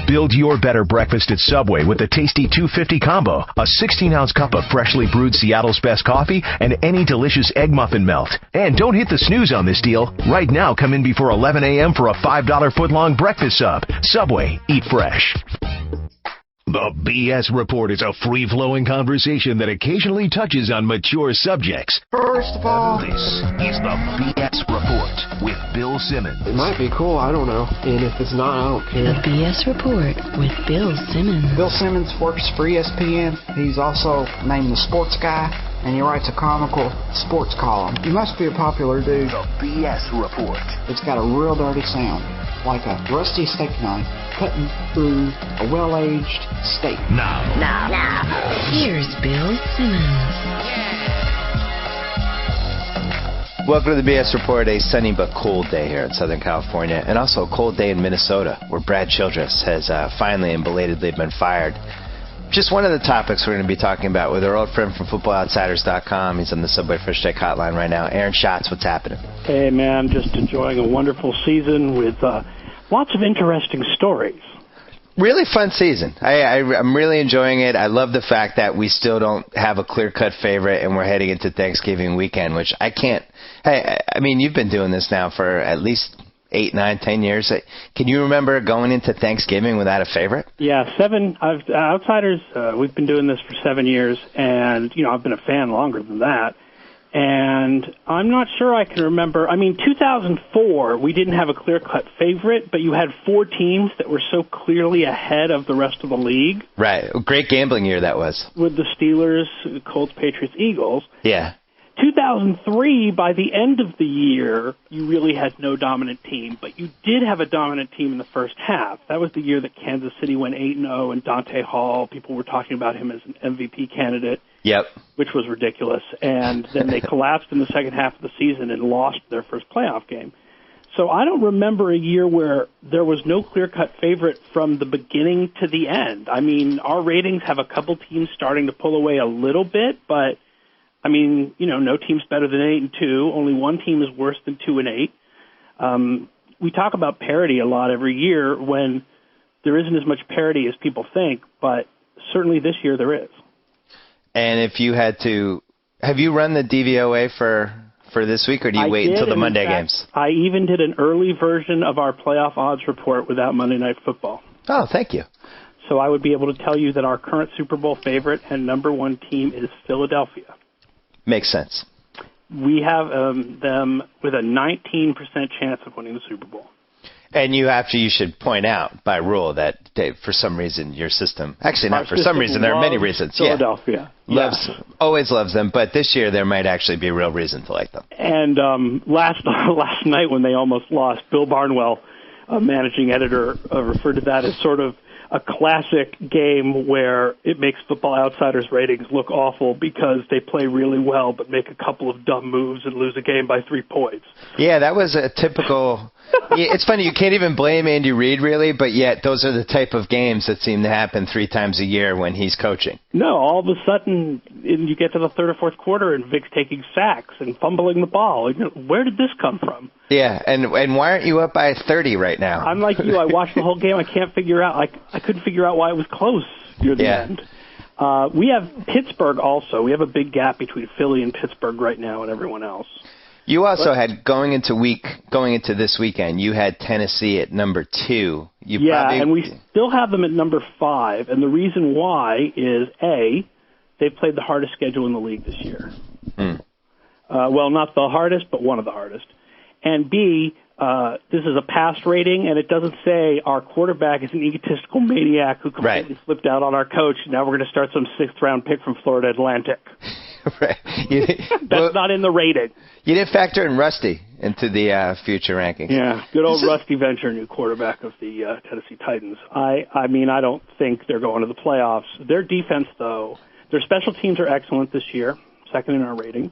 Build your better breakfast at Subway with the tasty 250 combo, a 16-ounce cup of freshly brewed Seattle's best coffee, and any delicious egg muffin melt. And don't hit the snooze on this deal. Right now, come in before 11 a.m. for a $5 foot-long breakfast sub. Subway, eat fresh. The BS Report is a free-flowing conversation that occasionally touches on mature subjects. First of all, this is the BS Report with Bill Simmons. It might be cool, I don't know. And if it's not, I don't care. The BS Report with Bill Simmons. Bill Simmons works for ESPN. He's also named the Sports Guy, and he writes a comical sports column. He must be a popular dude. The BS Report. It's got a real dirty sound, like a rusty steak knife cutting through a well-aged steak. Now. Here's Bill Simmons. Welcome to the BS Report, a sunny but cold day here in Southern California, and also a cold day in Minnesota, where Brad Childress has finally and belatedly been fired. Just one of the topics we're going to be talking about with our old friend from FootballOutsiders.com. He's on the Subway Fresh Take Hotline right now. Aaron Schatz, what's happening? Hey, man, just enjoying a wonderful season with lots of interesting stories. Really fun season. I'm really enjoying it. I love the fact that we still don't have a clear-cut favorite, and we're heading into Thanksgiving weekend, which I can't. Hey, I mean, you've been doing this now for at least 8, 9, 10 years. Can you remember going into Thanksgiving without a favorite? Yeah, Outsiders, we've been doing this for 7 years, and, I've been a fan longer than that. And I'm not sure I can remember. I mean, 2004, we didn't have a clear-cut favorite, but you had 4 teams that were so clearly ahead of the rest of the league. Right. Great gambling year that was. With the Steelers, Colts, Patriots, Eagles. Yeah. 2003, by the end of the year, you really had no dominant team, but you did have a dominant team in the first half. That was the year that Kansas City went 8-0, and Dante Hall, people were talking about him as an MVP candidate. Yep. Which was ridiculous. And then they collapsed in the second half of the season and lost their first playoff game. So I don't remember a year where there was no clear-cut favorite from the beginning to the end. I mean, our ratings have a couple teams starting to pull away a little bit, but, I mean, no team's better than 8-2. Only one team is worse than 2-8. We talk about parity a lot every year when there isn't as much parity as people think, but certainly this year there is. And if you had to, have you run the DVOA for this week, or do you wait until the Monday games? I even did an early version of our playoff odds report without Monday Night Football. Oh, thank you. So I would be able to tell you that our current Super Bowl favorite and number one team is Philadelphia. Makes sense. We have them with a 19% chance of winning the Super Bowl. And you should point out by rule that for some reason your system, actually not for some reason, there are many reasons. Philadelphia. Always loves them, but this year there might actually be a real reason to like them. And last night when they almost lost, Bill Barnwell, managing editor, referred to that as sort of a classic game where it makes Football Outsiders ratings look awful because they play really well but make a couple of dumb moves and lose a game by 3 points. Yeah, that was a typical... It's funny, you can't even blame Andy Reid, really, but yet those are the type of games that seem to happen 3 times a year when he's coaching. No, all of a sudden you get to the third or fourth quarter and Vic's taking sacks and fumbling the ball. Where did this come from? Yeah, and why aren't you up by 30 right now? I'm like you. I watched the whole game. I can't figure out. I couldn't figure out why it was close near the end. We have Pittsburgh also. We have a big gap between Philly and Pittsburgh right now and everyone else. You also had, going into this weekend, you had Tennessee at number 2. And we still have them at number 5. And the reason why is, A, they've played the hardest schedule in the league this year. Well, not the hardest, but one of the hardest. And B, this is a pass rating, and it doesn't say our quarterback is an egotistical maniac who completely flipped out on our coach. Now we're going to start some 6th-round pick from Florida Atlantic. Right. That's not in the rating. You didn't factor in Rusty into the future rankings. Yeah, good old Rusty Venture, new quarterback of the Tennessee Titans. I mean, I don't think they're going to the playoffs. Their defense, though, their special teams are excellent this year, second in our ratings,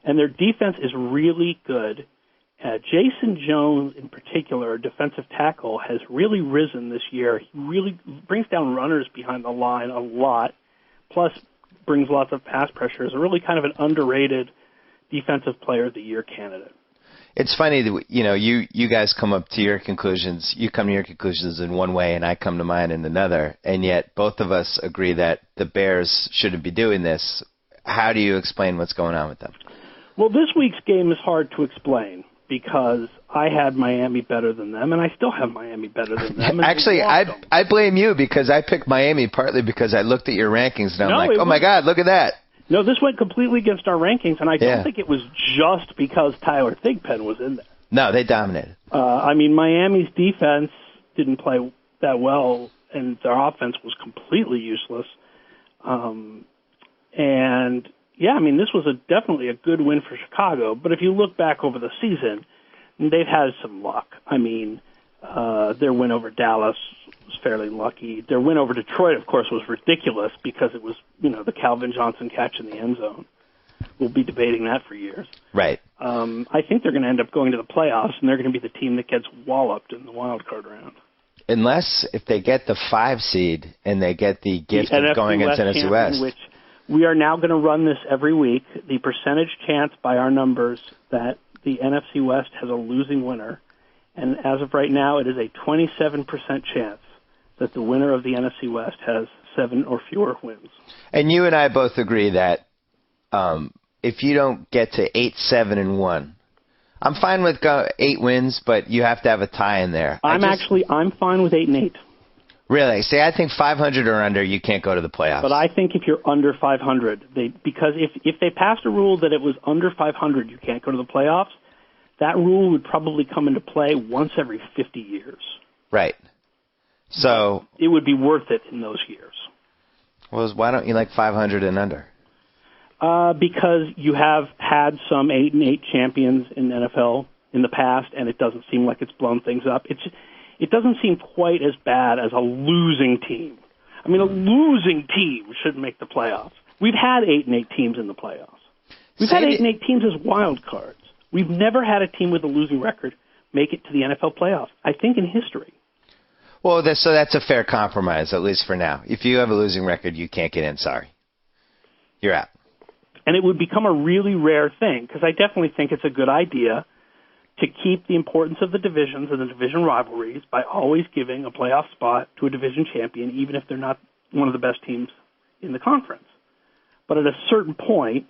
and their defense is really good. Jason Jones, in particular, a defensive tackle, has really risen this year. He really brings down runners behind the line a lot, plus brings lots of pass pressure. Is a really kind of an underrated defensive player of the year candidate. It's funny that, you guys come up to your conclusions. You come to your conclusions in one way, and I come to mine in another. And yet both of us agree that the Bears shouldn't be doing this. How do you explain what's going on with them? Well, this week's game is hard to explain because I had Miami better than them, and I still have Miami better than them. Actually, I blame you because I picked Miami partly because I looked at your rankings, and I'm like, oh, my God, look at that. No, this went completely against our rankings, and I don't think it was just because Tyler Thigpen was in there. No, they dominated. Miami's defense didn't play that well, and their offense was completely useless. This was definitely a good win for Chicago. But if you look back over the season, they've had some luck. Their win over Dallas was fairly lucky. Their win over Detroit, of course, was ridiculous because it was, the Calvin Johnson catch in the end zone. We'll be debating that for years. Right. I think they're going to end up going to the playoffs, and they're going to be the team that gets walloped in the wild card round. Unless if they get the 5 seed and they get the gift of going against NFC West. Which we are now going to run this every week. The percentage chance by our numbers that the NFC West has a losing winner. And as of right now, it is a 27% chance that the winner of the NFC West has 7 or fewer wins. And you and I both agree that if you don't get to 8-7-1, I'm fine with 8 wins, but you have to have a tie in there. I'm fine with 8-8. Really? See, I think 500 or under, you can't go to the playoffs. But I think if you're under 500, because if they passed a rule that it was under 500, you can't go to the playoffs, that rule would probably come into play once every 50 years. Right. So it would be worth it in those years. Well, why don't you like 500 and under? Because you have had some 8-8 champions in the NFL in the past, and it doesn't seem like it's blown things up. It doesn't seem quite as bad as a losing team. A losing team shouldn't make the playoffs. We've had 8-8 teams in the playoffs. We've had 8-8 teams as wild cards. We've never had a team with a losing record make it to the NFL playoffs, I think, in history. Well, so that's a fair compromise, at least for now. If you have a losing record, you can't get in. Sorry. You're out. And it would become a really rare thing, because I definitely think it's a good idea to keep the importance of the divisions and the division rivalries by always giving a playoff spot to a division champion, even if they're not one of the best teams in the conference. But at a certain point,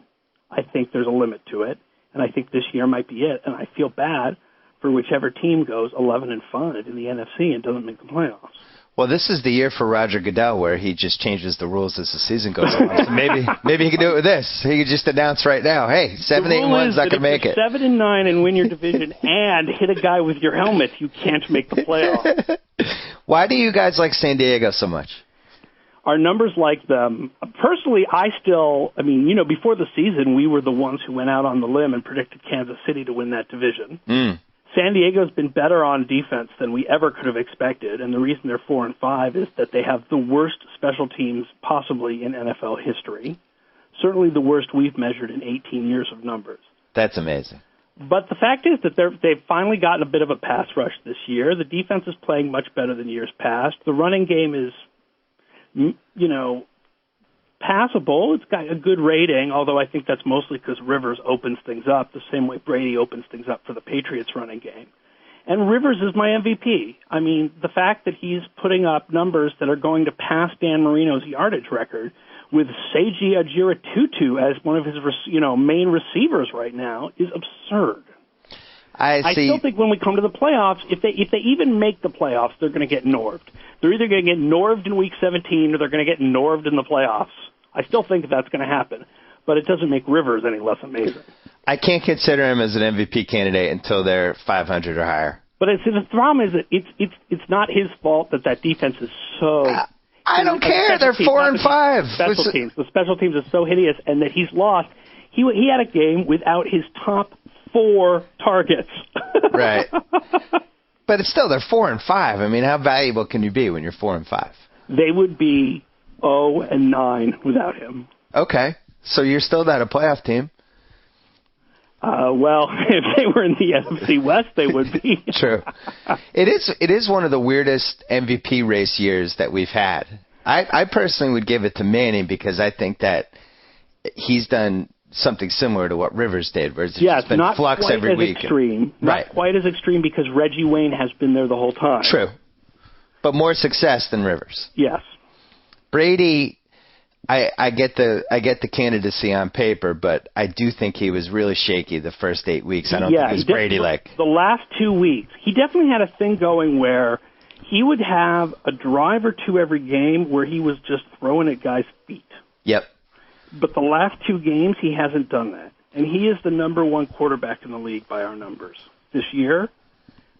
I think there's a limit to it, and I think this year might be it. And I feel bad for whichever team goes 11-5 in the NFC and doesn't make the playoffs. Well, this is the year for Roger Goodell where he just changes the rules as the season goes on. So maybe he can do it with this. He could just announce right now, hey, 7-8-1's not going to make it. 7-9 and win your division and hit a guy with your helmet, you can't make the playoffs. Why do you guys like San Diego so much? Our numbers like them. Personally, before the season, we were the ones who went out on the limb and predicted Kansas City to win that division. San Diego's been better on defense than we ever could have expected, and the reason they're 4-5 is that they have the worst special teams possibly in NFL history. Certainly the worst we've measured in 18 years of numbers. That's amazing. But the fact is that they've finally gotten a bit of a pass rush this year. The defense is playing much better than years past. The running game is, passable. It's got a good rating, although I think that's mostly because Rivers opens things up the same way Brady opens things up for the Patriots running game. And Rivers is my MVP. The fact that he's putting up numbers that are going to pass Dan Marino's yardage record with Seiji Ajira-Tutu as one of his main receivers right now is absurd. I still think when we come to the playoffs, if they even make the playoffs, they're going to get Norved. They're either going to get Norved in Week 17 or they're going to get Norved in the playoffs. I still think that's going to happen, but it doesn't make Rivers any less amazing. I can't consider him as an MVP candidate until they're 500 or higher. But the problem is that it's not his fault that defense is so. I don't care. They're 4-5. Special teams. The special teams are so hideous, and that he's lost. He had a game without his top 4 targets. Right. But it's still, they're 4-5. How valuable can you be when you're 4-5? They would be 0-9 without him. Okay. So you're still not a playoff team. Well, if they were in the NFC West, they would be. True. It is one of the weirdest MVP race years that we've had. I personally would give it to Manning because I think that he's done something similar to what Rivers did, where it's Yeah, just been not flux quite every as week. Extreme. Right. Not quite as extreme because Reggie Wayne has been there the whole time. True. But more success than Rivers. Yes. Brady, I get the candidacy on paper, but I do think he was really shaky the first 8 weeks. I don't think he's Brady-like. The last 2 weeks, he definitely had a thing going where he would have a drive or two every game where he was just throwing at guys' feet. Yep. But the last 2 games, he hasn't done that. And he is the number 1 quarterback in the league by our numbers this year.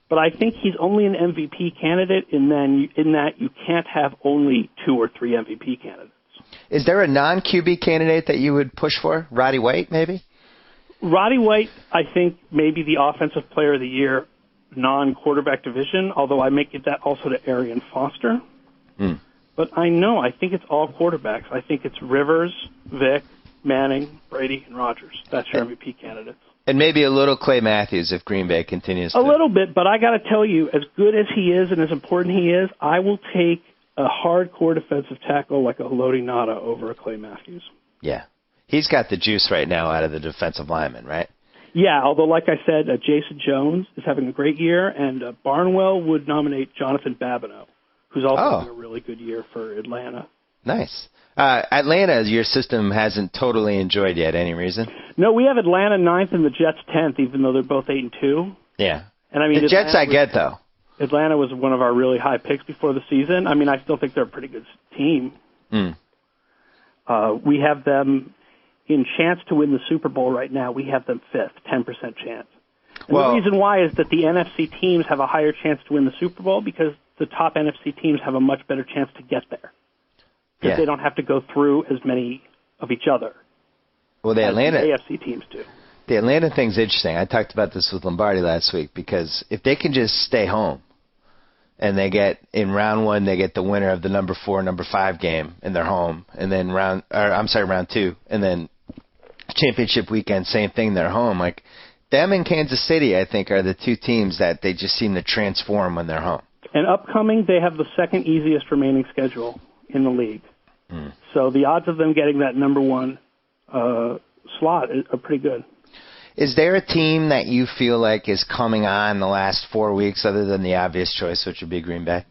But I think he's only an MVP candidate in that you can't have only 2 or 3 MVP candidates. Is there a non-QB candidate that you would push for? Roddy White, maybe? Roddy White, I think, may be the Offensive Player of the Year non-quarterback division, although I may give that also to Arian Foster. But I think it's all quarterbacks. I think it's Rivers, Vic, Manning, Brady, and Rodgers. That's your MVP candidates. And maybe a little Clay Matthews if Green Bay continues to. A little bit, but I got to tell you, as good as he is and as important he is, I will take a hardcore defensive tackle like a Haloti Ngata over a Clay Matthews. Yeah. He's got the juice right now out of the defensive lineman, right? Yeah, although, like I said, Jason Jones is having a great year, and Barnwell would nominate Jonathan Babineau, who's also having a really good year for Atlanta. Nice. Atlanta, your system hasn't totally enjoyed yet. Any reason? No, we have Atlanta 9th and the Jets 10th, even though they're both 8-2. Yeah. And I mean, the Jets I get, though. Atlanta was one of our really high picks before the season. I mean, I still think they're a pretty good team. We have them in chance to win the Super Bowl right now. We have them 5th, 10% chance. And the reason why is that the NFC teams have a higher chance to win the Super Bowl because the top NFC teams have a much better chance to get there. Because they don't have to go through as many of each other. Well, the AFC teams do. The Atlanta thing's interesting. I talked about this with Lombardi last week because if they can just stay home and they get in round 1, they get the winner of the number 4, number 5 game in their home, and then round 2, and then championship weekend, same thing, they're home. Like them and Kansas City, I think, are the 2 teams that they just seem to transform when they're home. And upcoming, they have the second easiest remaining schedule in the league. So the odds of them getting that number 1 slot are pretty good. Is there a team that you feel like is coming on the last 4 weeks other than the obvious choice, which would be Green Bay?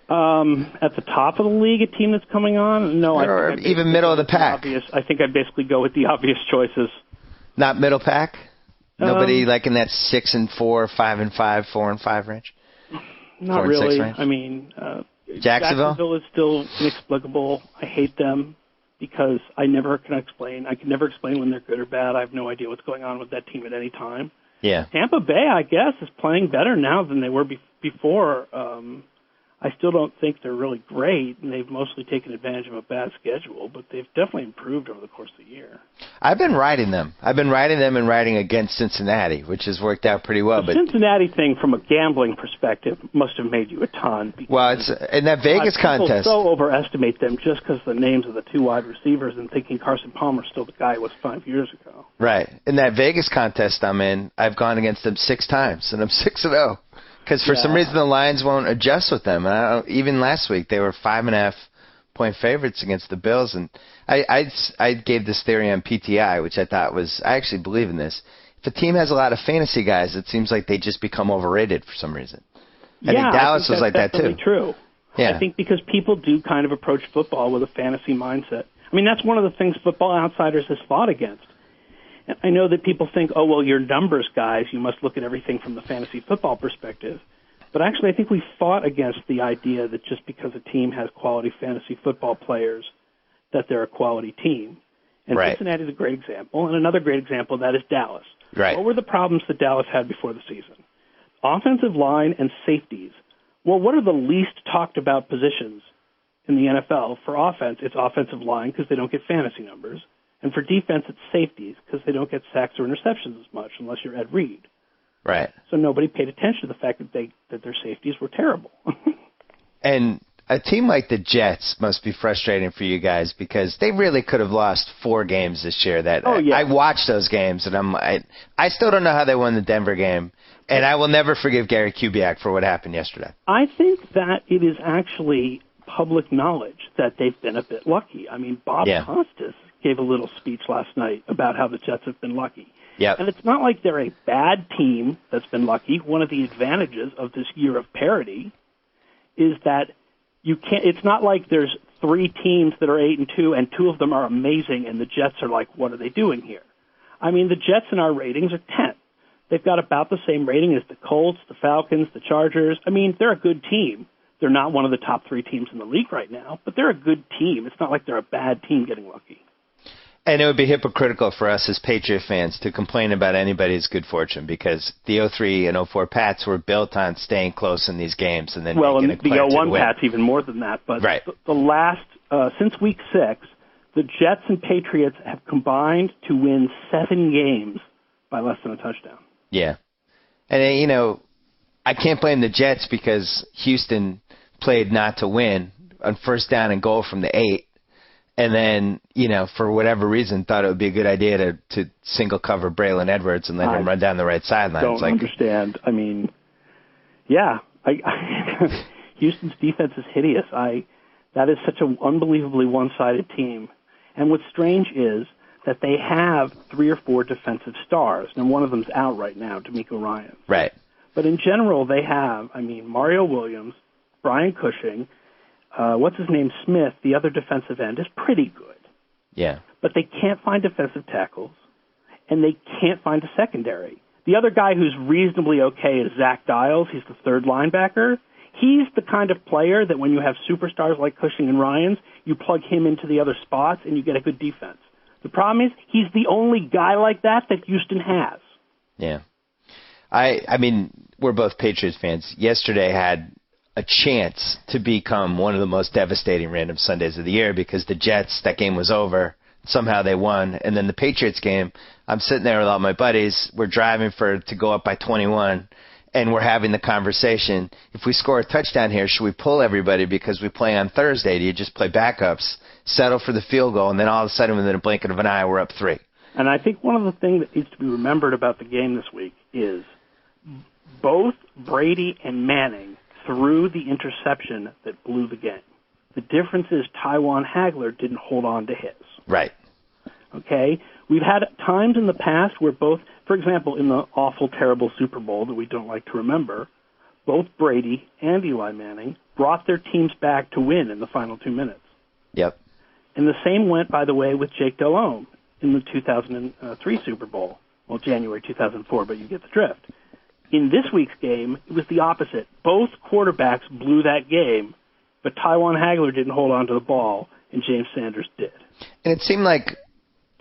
At the top of the league, a team that's coming on? No. Or even middle of the pack? I think I'd basically go with the obvious choices. Not middle pack? Nobody like in that 6-4, 5-5, 4-5 range? Not really. I mean, Jacksonville is still inexplicable. I hate them because I can never explain when they're good or bad. I have no idea what's going on with that team at any time. Yeah. Tampa Bay, I guess, is playing better now than they were before. I still don't think they're really great, and they've mostly taken advantage of a bad schedule, but they've definitely improved over the course of the year. I've been riding them. And riding against Cincinnati, which has worked out pretty well. The Cincinnati thing, from a gambling perspective, must have made you a ton. Well, it's in that Vegas contest. People so overestimate them just because the names of the 2 wide receivers and thinking Carson Palmer's still the guy he was 5 years ago. Right. In that Vegas contest I'm in, I've gone against them 6 times, and I'm 6-0. Because for some reason the Lions won't adjust with them. And even last week they were 5.5-point favorites against the Bills. And I gave this theory on PTI, which I thought was, I actually believe in this. If a team has a lot of fantasy guys, it seems like they just become overrated for some reason. I think Dallas was like that too. That's true. Yeah. I think because people do kind of approach football with a fantasy mindset. I mean, that's one of the things Football Outsiders has fought against. I know that people think, oh, well, you're numbers guys. You must look at everything from the fantasy football perspective. But actually, I think we fought against the idea that just because a team has quality fantasy football players, that they're a quality team. And Cincinnati is a great example. And another great example of that is Dallas. Right. What were the problems that Dallas had before the season? Offensive line and safeties. Well, what are the least talked about positions in the NFL? For offense, it's offensive line because they don't get fantasy numbers. And for defense, it's safeties because they don't get sacks or interceptions as much unless you're Ed Reed. Right. So nobody paid attention to the fact that their safeties were terrible. And a team like the Jets must be frustrating for you guys because they really could have lost 4 games this year. I watched those games, and I still don't know how they won the Denver game, and I will never forgive Gary Kubiak for what happened yesterday. I think that it is actually public knowledge that they've been a bit lucky. I mean, Bob Costas gave a little speech last night about how the Jets have been lucky. Yep. And it's not like they're a bad team that's been lucky. One of the advantages of this year of parity is that you can't. It's not like there's 3 teams that are 8-2 and 2 of them are amazing, and the Jets are like, what are they doing here? I mean, the Jets in our ratings are 10th. They've got about the same rating as the Colts, the Falcons, the Chargers. I mean, they're a good team. They're not one of the top 3 teams in the league right now, but they're a good team. It's not like they're a bad team getting lucky. And it would be hypocritical for us as Patriot fans to complain about anybody's good fortune because the 03 and 04 Pats were built on staying close in these games and then making a the 01 Pats even more than that. But right. the last, since week 6, the Jets and Patriots have combined to win 7 games by less than a touchdown. Yeah. And, I can't blame the Jets because Houston played not to win on first down and goal from the 8. And then, for whatever reason, thought it would be a good idea to single cover Braylon Edwards and let him run down the right sideline. Don't understand. I mean, yeah, Houston's defense is hideous. That is such an unbelievably one-sided team. And what's strange is that they have 3 or 4 defensive stars, and one of them's out right now, D'Amico Ryans. Right. But in general, they have, Mario Williams, Brian Cushing, what's his name, Smith, the other defensive end, is pretty good. Yeah. But they can't find defensive tackles, and they can't find a secondary. The other guy who's reasonably okay is Zach Dials. He's the 3rd linebacker. He's the kind of player that when you have superstars like Cushing and Ryans, you plug him into the other spots and you get a good defense. The problem is he's the only guy like that Houston has. Yeah. We're both Patriots fans. Yesterday had a chance to become one of the most devastating random Sundays of the year because the Jets, that game was over. Somehow they won. And then the Patriots game, I'm sitting there with all my buddies. We're driving to go up by 21, and we're having the conversation. If we score a touchdown here, should we pull everybody because we play on Thursday? Do you just play backups, settle for the field goal, and then all of a sudden within a blink of an eye, we're up 3? And I think one of the things that needs to be remembered about the game this week is both Brady and Manning threw the interception that blew the game. The difference is Tywan Hagler didn't hold on to his. Right. Okay? We've had times in the past where both, for example, in the awful, terrible Super Bowl that we don't like to remember, both Brady and Eli Manning brought their teams back to win in the final 2 minutes. Yep. And the same went, by the way, with Jake Delhomme in the 2003 Super Bowl. Well, January 2004, but you get the drift. In this week's game, it was the opposite. Both quarterbacks blew that game, but Tywan Hagler didn't hold on to the ball, and James Sanders did. And it seemed like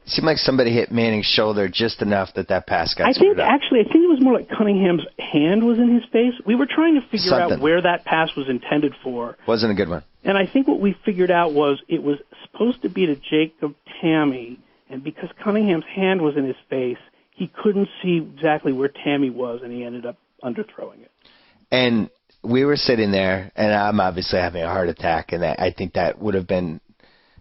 somebody hit Manning's shoulder just enough that pass got screwed up. I think it was more like Cunningham's hand was in his face. We were trying to figure out where that pass was intended for. Wasn't a good one. And I think what we figured out was it was supposed to be to Jacob Tamme, and because Cunningham's hand was in his face, he couldn't see exactly where Tamme was, and he ended up underthrowing it. And we were sitting there, and I'm obviously having a heart attack, and I think that would have been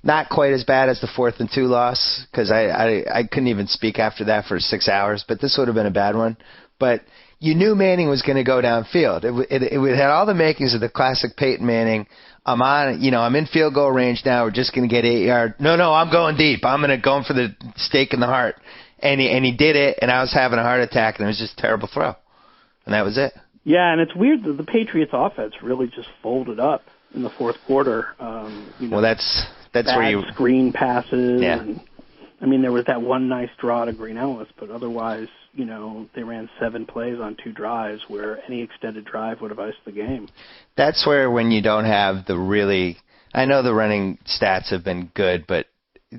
not quite as bad as the 4th and 2 loss, because I couldn't even speak after that for 6 hours, but this would have been a bad one. But you knew Manning was going to go downfield. It had all the makings of the classic Peyton Manning. I'm in field goal range now. We're just going to get 8 yards. No, I'm going deep. I'm going to go for the stake in the heart. And he did it, and I was having a heart attack, and it was just a terrible throw. And that was it. Yeah, and it's weird that the Patriots' offense really just folded up in the fourth quarter. Well, that's where you screen passes. Yeah. And, there was that one nice draw to Green Ellis, but otherwise, they ran 7 plays on 2 drives where any extended drive would have iced the game. That's where when you don't have I know the running stats have been good, but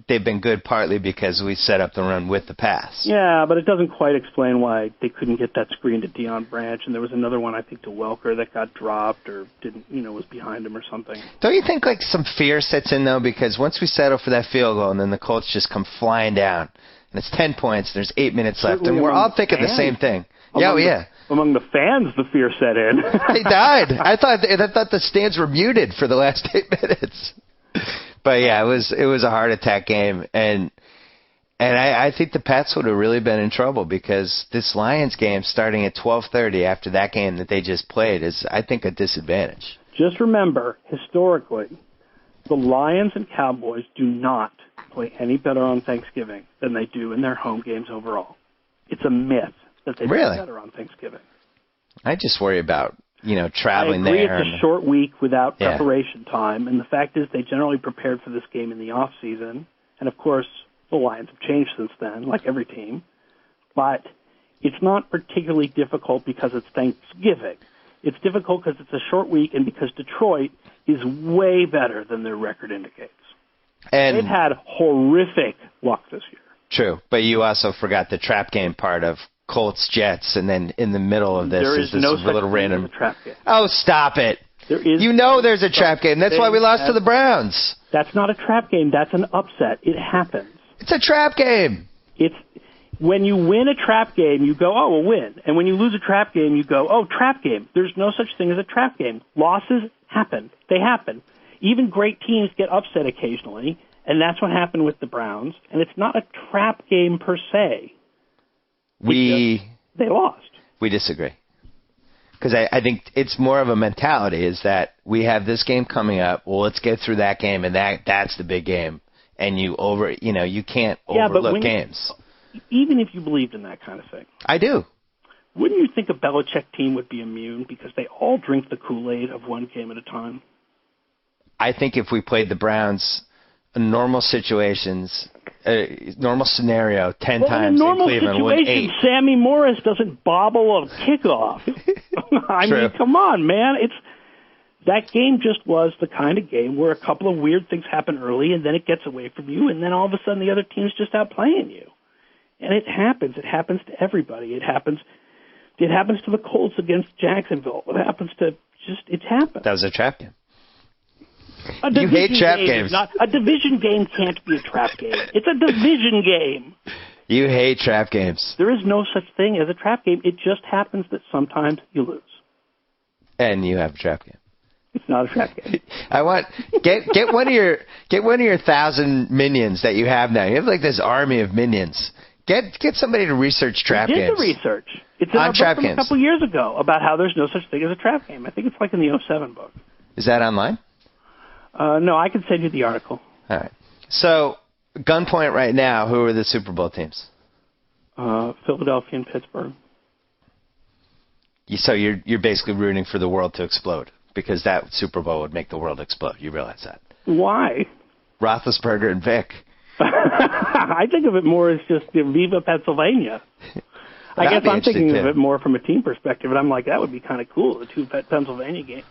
they've been good partly because we set up the run with the pass. Yeah, but it doesn't quite explain why they couldn't get that screen to Deion Branch, and there was another one, I think, to Welker that got dropped or didn't, was behind him or something. Don't you think some fear sets in, though? Because once we settle for that field goal and then the Colts just come flying down, and it's 10 points, there's 8 minutes left, and we're all thinking the same thing. Among the fans, the fear set in. They died. I thought the stands were muted for the last 8 minutes. But yeah, it was a heart attack game, and I think the Pats would have really been in trouble because this Lions game starting at 12:30 after that game that they just played is, I think, a disadvantage. Just remember, historically, the Lions and Cowboys do not play any better on Thanksgiving than they do in their home games overall. It's a myth that they play better on Thanksgiving. I just worry about, traveling there. I agree there. It's a short week without preparation time, and the fact is they generally prepared for this game in the off season, and of course the lines have changed since then, like every team. But it's not particularly difficult because it's Thanksgiving. It's difficult because it's a short week and because Detroit is way better than their record indicates. And they've had horrific luck this year. True, but you also forgot the trap game part of Colts-Jets, and then in the middle of this is this no little random trap game. Oh, stop it. There is there's a trap game. That's why we lost to the Browns. That's not a trap game. That's an upset. It happens. It's a trap game. It's when you win a trap game, you go, oh, we'll win. And when you lose a trap game, you go, oh, trap game. There's no such thing as a trap game. Losses happen. They happen. Even great teams get upset occasionally, and that's what happened with the Browns. And it's not a trap game per se. They lost. We disagree. Because I think it's more of a mentality is that we have this game coming up. Well, let's get through that game, and that's the big game. And you can't overlook games. Even if you believed in that kind of thing. I do. Wouldn't you think a Belichick team would be immune because they all drink the Kool-Aid of one game at a time? I think if we played the Browns in normal situations, normal scenario, 10 times in Cleveland, win 8. Sammy Morris doesn't bobble a kickoff. I mean, come on, man. That game just was the kind of game where a couple of weird things happen early, and then it gets away from you, and then all of a sudden the other team's just outplaying you. And it happens. It happens to everybody. It happens to the Colts against Jacksonville. It happens to it happens. That was a trap game. You hate trap games. A division game can't be a trap game. It's a division game. You hate trap games. There is no such thing as a trap game. It just happens that sometimes you lose. And you have a trap game. It's not a trap game. I want get one of your 1,000 minions that you have now. You have like this army of minions. Get somebody to research trap games. We did the research. It's in our book from a couple years ago about how there's no such thing as a trap game. I think it's like in the 07 book. Is that online? No, I can send you the article. All right. So, gunpoint right now, who are the Super Bowl teams? Philadelphia and Pittsburgh. So you're basically rooting for the world to explode because that Super Bowl would make the world explode. You realize that? Why? Roethlisberger and Vic. I think of it more as just Viva Pennsylvania. I guess I'm thinking of it more from a team perspective, and I'm like, that would be kind of cool. The two Pennsylvania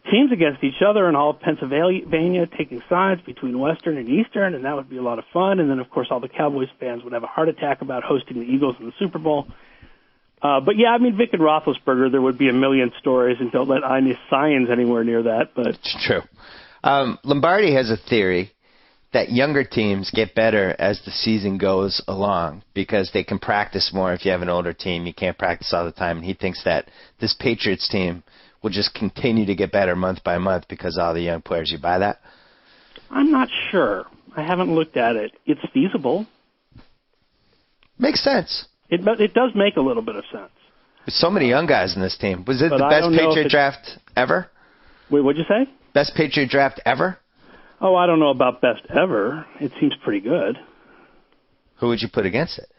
teams against each other, and all of Pennsylvania taking sides between Western and Eastern, and that would be a lot of fun. And then, of course, all the Cowboys fans would have a heart attack about hosting the Eagles in the Super Bowl. But yeah, I mean, Vic and Roethlisberger, there would be a million stories, and don't let Ines Science anywhere near that. But it's true. Lombardi has a theory that younger teams get better as the season goes along because they can practice more. If you have an older team, you can't practice all the time. And he thinks that this Patriots team will just continue to get better month by month because of all the young players. You buy that? I'm not sure. I haven't looked at it. It's feasible. Makes sense. It does make a little bit of sense. There's so many young guys in this team. Was it the best Patriot draft ever? Wait, what'd you say? Best Patriot draft ever? Oh, I don't know about best ever. It seems pretty good. Who would you put against it?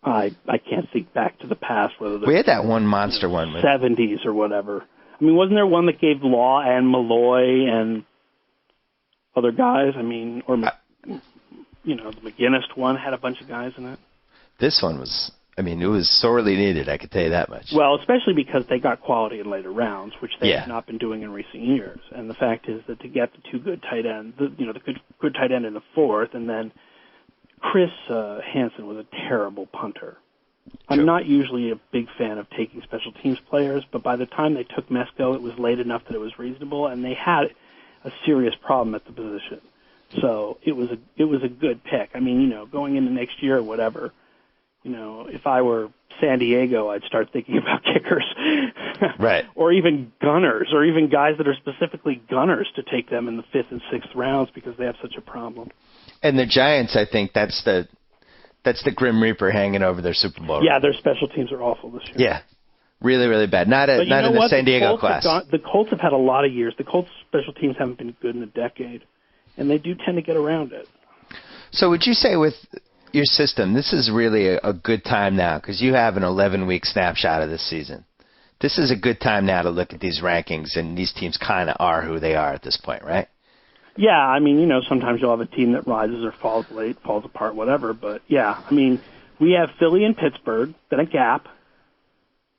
I can't think back to the past. Whether we had that one monster one. 70s or whatever. I mean, wasn't there one that gave Law and Malloy and other guys? I mean, or, the McGinnis one had a bunch of guys in it. This one was, it was sorely needed, I could tell you that much. Well, especially because they got quality in later rounds, which they have not been doing in recent years. And the fact is that to get the two good tight ends, the good tight end in the fourth, and then Chris Hansen was a terrible punter. True. I'm not usually a big fan of taking special teams players, but by the time they took Mesco, it was late enough that it was reasonable, and they had a serious problem at the position. So it was a good pick. I mean, going into next year or whatever, if I were San Diego, I'd start thinking about kickers. Right. Or even gunners, or even guys that are specifically gunners to take them in the 5th and 6th rounds because they have such a problem. And the Giants, I think that's the Grim Reaper hanging over their Super Bowl. Yeah, their special teams are awful this year. Yeah. Really, really bad. Not in the San Diego class. The Colts have had a lot of years. The Colts special teams haven't been good in a decade, and they do tend to get around it. So would you say with your system, this is really a good time now because you have an 11-week snapshot of this season. This is a good time now to look at these rankings, and these teams kind of are who they are at this point, right? Yeah, I mean, sometimes you'll have a team that rises or falls late, falls apart, whatever. But, yeah, I mean, we have Philly and Pittsburgh, then a gap.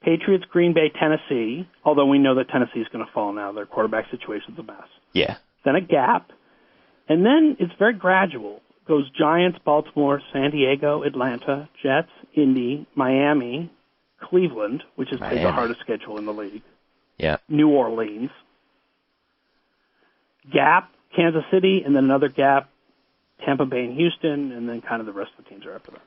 Patriots, Green Bay, Tennessee, although we know that Tennessee is going to fall now. Their quarterback situation's a mess. Yeah. Then a gap. And then it's very gradual. It goes Giants, Baltimore, San Diego, Atlanta, Jets, Indy, Miami, Cleveland, which has played the hardest schedule in the league. Yeah. New Orleans. Gap, Kansas City, and then another gap, Tampa Bay and Houston, and then kind of the rest of the teams are after that.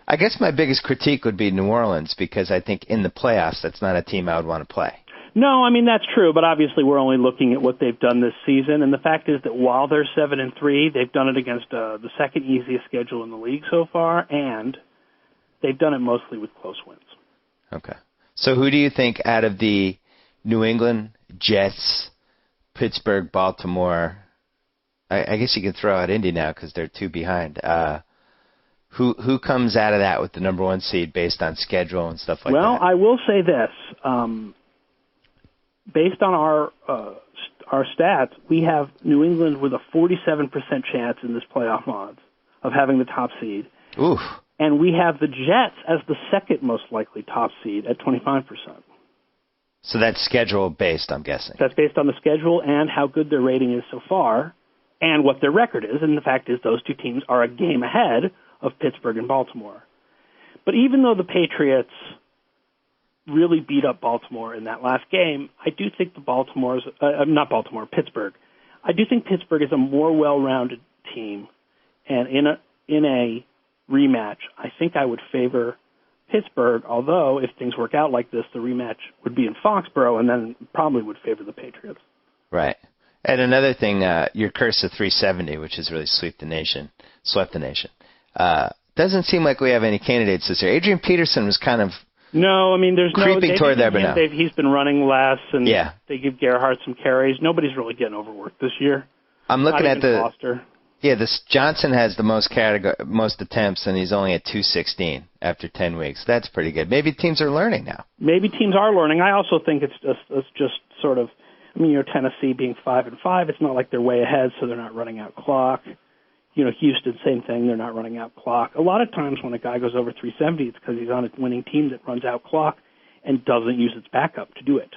I guess my biggest critique would be New Orleans because I think in the playoffs, that's not a team I would want to play. No, I mean, that's true, but obviously we're only looking at what they've done this season, and the fact is that while they're 7-3, they've done it against the second easiest schedule in the league so far, and they've done it mostly with close wins. Okay. So who do you think out of the New England, Jets, Pittsburgh, Baltimore, I guess you can throw out Indy now because they're 2 behind, who comes out of that with the number 1 seed based on schedule and stuff like that? Well, I will say this. Based on our stats, we have New England with a 47% chance in this playoff odds of having the top seed. Oof. And we have the Jets as the second most likely top seed at 25%. So that's schedule-based, I'm guessing. That's based on the schedule and how good their rating is so far and what their record is. And the fact is those two teams are a game ahead of Pittsburgh and Baltimore. But even though the Patriots really beat up Baltimore in that last game, I do think Pittsburgh. I do think Pittsburgh is a more well-rounded team. And in a rematch, I think I would favor Pittsburgh, although if things work out like this, the rematch would be in Foxborough and then probably would favor the Patriots. Right. And another thing, your curse of 370, which has really swept the nation. Doesn't seem like we have any candidates this year. Adrian Peterson was kind of there's creeping toward there, but now he's been running less, and yeah. They give Gerhardt some carries. Nobody's really getting overworked this year. I'm looking at the Foster. Yeah, this Johnson has the most attempts, and he's only at 216 after 10 weeks. That's pretty good. Maybe teams are learning now. Maybe teams are learning. I also think it's just sort of, Tennessee being 5-5, it's not like they're way ahead, so they're not running out clock. Houston, same thing, they're not running out clock. A lot of times when a guy goes over 370, it's because he's on a winning team that runs out clock and doesn't use its backup to do it.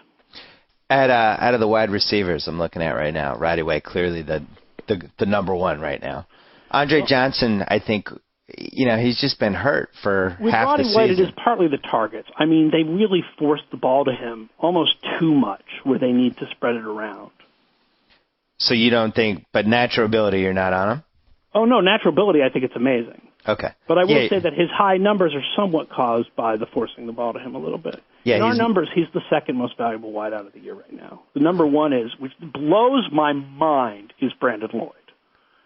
Out of the wide receivers I'm looking at right now, right away, clearly the number 1 right now. Andre Johnson, I think, he's just been hurt for half the season. With Roddy White, it is partly the targets. I mean, they really forced the ball to him almost too much where they need to spread it around. So you don't think, but natural ability, you're not on him? Oh, no, natural ability, I think it's amazing. Okay. But I will say that his high numbers are somewhat caused by the forcing the ball to him a little bit. Yeah, in our numbers, he's the second most valuable wideout of the year right now. The number 1 is, which blows my mind, is Brandon Lloyd.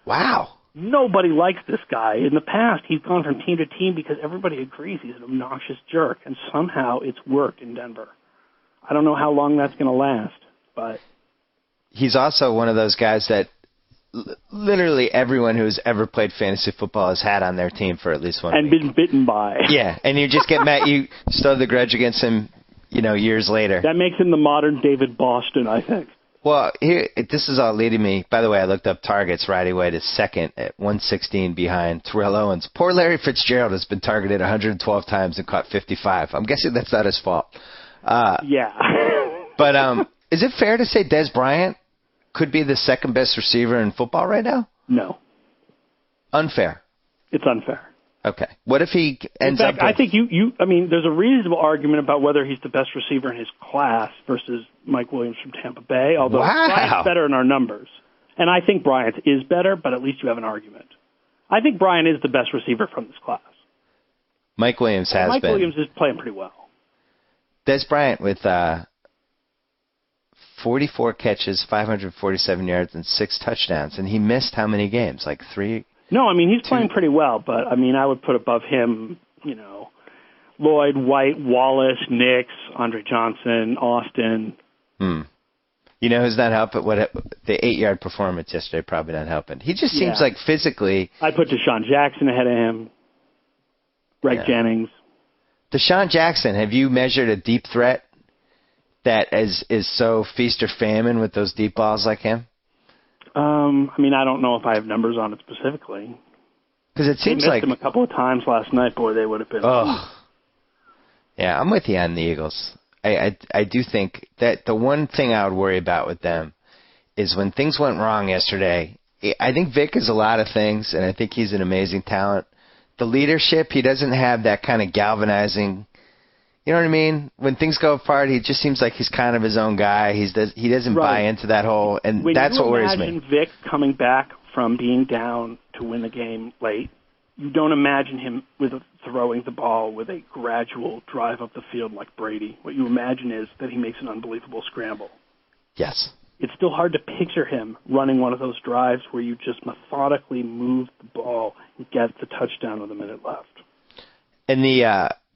Wow. Nobody likes this guy. In the past, he's gone from team to team because everybody agrees he's an obnoxious jerk, and somehow it's worked in Denver. I don't know how long that's going to last, but... He's also one of those guys that literally everyone who's ever played fantasy football has had on their team for at least 1 week. And been bitten by. Yeah, and you just get mad. You still have the grudge against him, years later. That makes him the modern David Boston, I think. Well, this is all leading me. By the way, I looked up targets right away to second at 116 behind Terrell Owens. Poor Larry Fitzgerald has been targeted 112 times and caught 55. I'm guessing that's not his fault. Yeah. But is it fair to say Dez Bryant could be the second best receiver in football right now? No. Unfair. It's unfair. Okay. What if he ends up... In fact, with... I think there's a reasonable argument about whether he's the best receiver in his class versus Mike Williams from Tampa Bay, although Bryant's better in our numbers. And I think Bryant is better, but at least you have an argument. I think Bryant is the best receiver from this class. Mike Williams has been. Mike Williams is playing pretty well. Dez Bryant with 44 catches, 547 yards, and 6 touchdowns. And he missed how many games? Like 3? No, he's playing pretty well, but, I would put above him, Lloyd, White, Wallace, Nix, Andre Johnson, Austin. You know who's not helping? The 8-yard performance yesterday probably not helping. He just seems like physically. I put Deshaun Jackson ahead of him. Greg Jennings. Deshaun Jackson, have you measured a deep threat that is so feast or famine with those deep balls like him? I mean, I don't know if I have numbers on it specifically. Because it seems like they missed him a couple of times last night. Boy, they would have been. Oh, yeah, I'm with you on the Eagles. I do think that the one thing I would worry about with them is when things went wrong yesterday. I think Vic is a lot of things, and I think he's an amazing talent. The leadership, he doesn't have that kind of galvanizing. You know what I mean? When things go apart, he just seems like he's kind of his own guy. He doesn't buy into that whole, and that's what worries me. When you imagine Vic coming back from being down to win the game late, you don't imagine him throwing the ball with a gradual drive up the field like Brady. What you imagine is that he makes an unbelievable scramble. Yes. It's still hard to picture him running one of those drives where you just methodically move the ball and get the touchdown with a minute left. And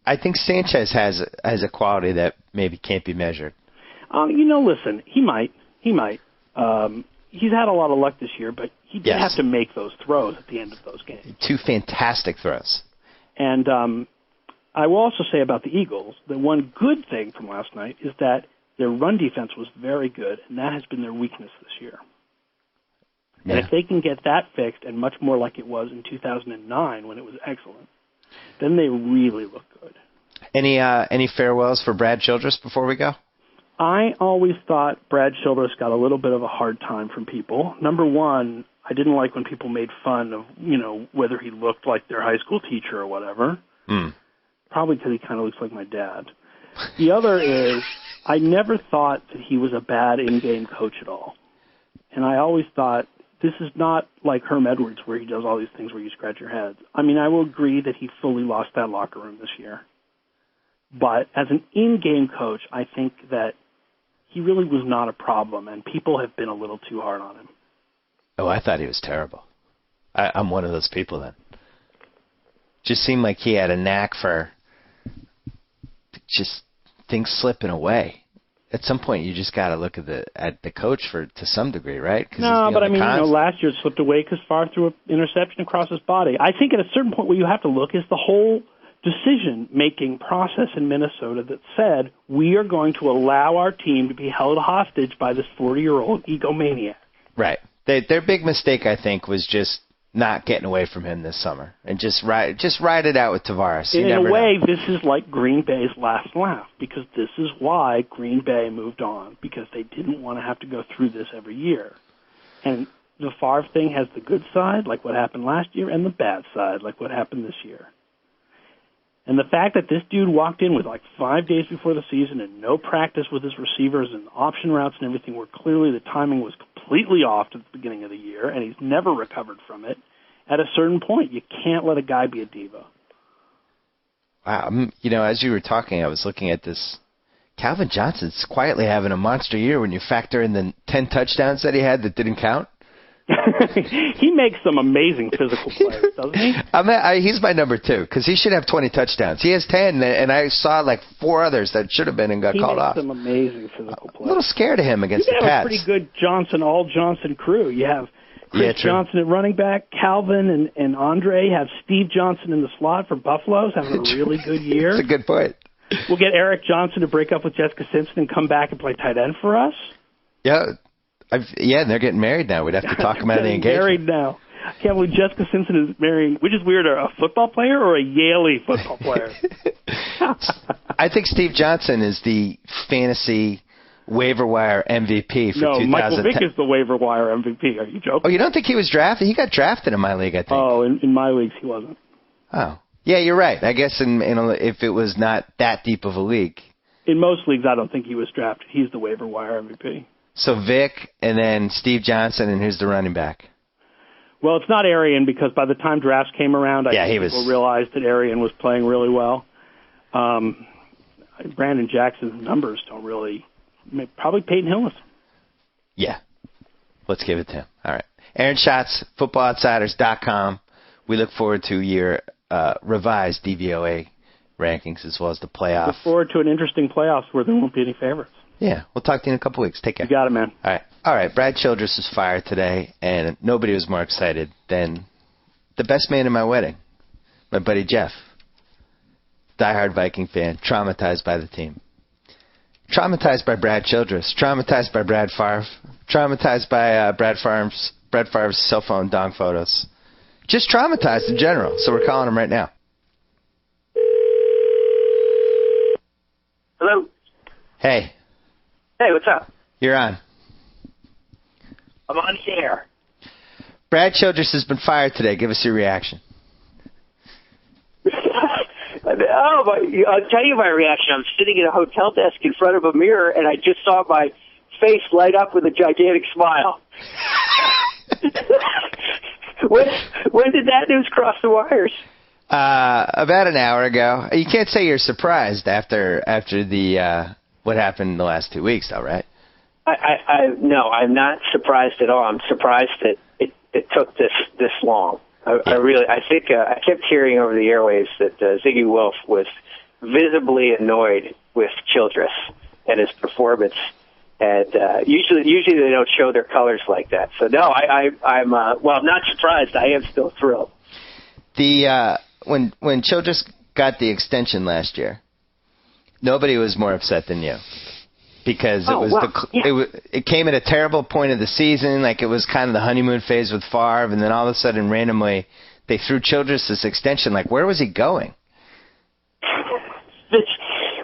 I think Sanchez has a quality that maybe can't be measured. Listen, he might. He's had a lot of luck this year, but he did have to make those throws at the end of those games. 2 fantastic throws. And I will also say about the Eagles, the one good thing from last night is that their run defense was very good, and that has been their weakness this year. Yeah. And if they can get that fixed, and much more like it was in 2009 when it was excellent, then they really look good. Any farewells for Brad Childress before we go? I always thought Brad Childress got a little bit of a hard time from people. Number one, I didn't like when people made fun of, whether he looked like their high school teacher or whatever. Probably because he kind of looks like my dad. The other is, I never thought that he was a bad in-game coach at all. And I always thought, this is not like Herm Edwards where he does all these things where you scratch your heads. I mean, I will agree that he fully lost that locker room this year. But as an in-game coach, I think that he really was not a problem, and people have been a little too hard on him. Oh, I thought he was terrible. I'm one of those people then. Just seemed like he had a knack for just things slipping away. At some point, you just got to look at the coach to some degree, right? No, but I mean, last year it slipped away because Favre threw an interception across his body. I think at a certain point, what you have to look is the whole decision-making process in Minnesota that said, we are going to allow our team to be held hostage by this 40-year-old egomaniac. Right. Their big mistake, I think, was just not getting away from him this summer and just ride it out with Tavares. In a way, this is like Green Bay's last laugh, because this is why Green Bay moved on, because they didn't want to have to go through this every year. And the Favre thing has the good side, like what happened last year, and the bad side, like what happened this year. And the fact that this dude walked in with like 5 days before the season and no practice with his receivers and option routes and everything, where clearly the timing was completely off at the beginning of the year, and he's never recovered from it, at a certain point, you can't let a guy be a diva. Wow. As you were talking, I was looking at this. Calvin Johnson's quietly having a monster year when you factor in the 10 touchdowns that he had that didn't count. He makes some amazing physical plays, doesn't he? He's my number 2, because he should have 20 touchdowns. He has 10, and I saw like 4 others that should have been and got called off. He makes some amazing physical plays. A little scared of him against the Pats. You have a pretty good all-Johnson crew. You have Chris Johnson at running back, Calvin and Andre have Steve Johnson in the slot for Buffalo's having a really good year. That's a good point. We'll get Eric Johnson to break up with Jessica Simpson and come back and play tight end for us. Yeah. And they're getting married now. We'd have to talk about the engagement. Married now. I can't believe Jessica Simpson is marrying, which is weird, a football player or a Yale football player? I think Steve Johnson is the fantasy waiver wire MVP for 2010. No, Michael Vick is the waiver wire MVP. Are you joking? Oh, you don't think he was drafted? He got drafted in my league, I think. Oh, in my leagues he wasn't. Oh. Yeah, you're right. I guess if it was not that deep of a league. In most leagues, I don't think he was drafted. He's the waiver wire MVP. So Vic and then Steve Johnson, and who's the running back? Well, it's not Arian, because by the time drafts came around, I think people realized that Arian was playing really well. Brandon Jackson's numbers don't really... Probably Peyton Hillis. Yeah. Let's give it to him. All right. Aaron Schatz, FootballOutsiders.com. We look forward to your revised DVOA rankings as well as the playoff. Look forward to an interesting playoffs where there won't be any favorites. Yeah, we'll talk to you in a couple weeks. Take care. You got it, man. All right. Brad Childress was fired today, and nobody was more excited than the best man in my wedding, my buddy Geoff. Diehard Viking fan, traumatized by the team. Traumatized by Brad Childress. Traumatized by Brad Favre. Traumatized by Brad Favre's cell phone dong photos. Just traumatized in general, so we're calling him right now. Hello. Hey. Hey, what's up? You're on. I'm on the air. Brad Childress has been fired today. Give us your reaction. I'll tell you my reaction. I'm sitting at a hotel desk in front of a mirror, and I just saw my face light up with a gigantic smile. When did that news cross the wires? About an hour ago. You can't say you're surprised after the what happened the last 2 weeks, though, right? No, I'm not surprised at all. I'm surprised that it took this long. I think I kept hearing over the airwaves that Ziggy Wolf was visibly annoyed with Childress and his performance, and usually they don't show their colors like that. So no, I'm not surprised. I am still thrilled. When Childress got the extension last year, nobody was more upset than you. Because it came at a terrible point of the season, like it was kind of the honeymoon phase with Favre, and then all of a sudden, randomly, they threw Childress this extension. Like, where was he going?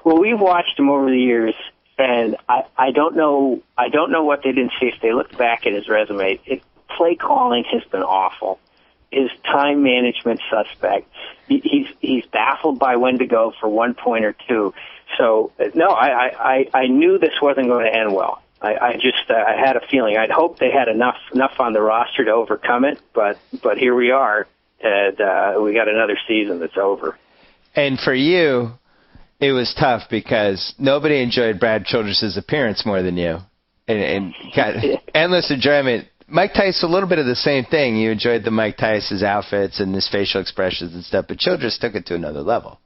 Well, we've watched him over the years, and I don't know what they didn't see. If they looked back at his resume, play calling has been awful. His time management suspect. He's baffled by when to go for 1 point or two. So, no, I knew this wasn't going to end well. I had a feeling. I'd hoped they had enough on the roster to overcome it, but here we are, and we got another season that's over. And for you, it was tough because nobody enjoyed Brad Childress' appearance more than you, and got endless enjoyment. Mike Tice, a little bit of the same thing. You enjoyed the Mike Tice's outfits and his facial expressions and stuff, but Childress took it to another level.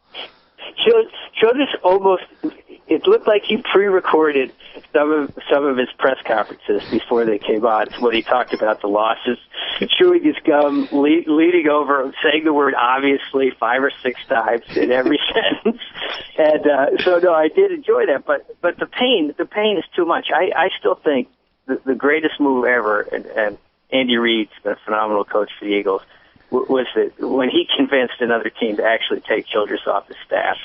Childress almost, it looked like he pre-recorded some of his press conferences before they came on, when he talked about the losses, chewing his gum, leading over, saying the word obviously 5 or 6 times in every sentence. And so, no, I did enjoy that, but the pain is too much. I still think the greatest move ever, and Andy Reid's been a phenomenal coach for the Eagles, was that when he convinced another team to actually take Childress off his staff.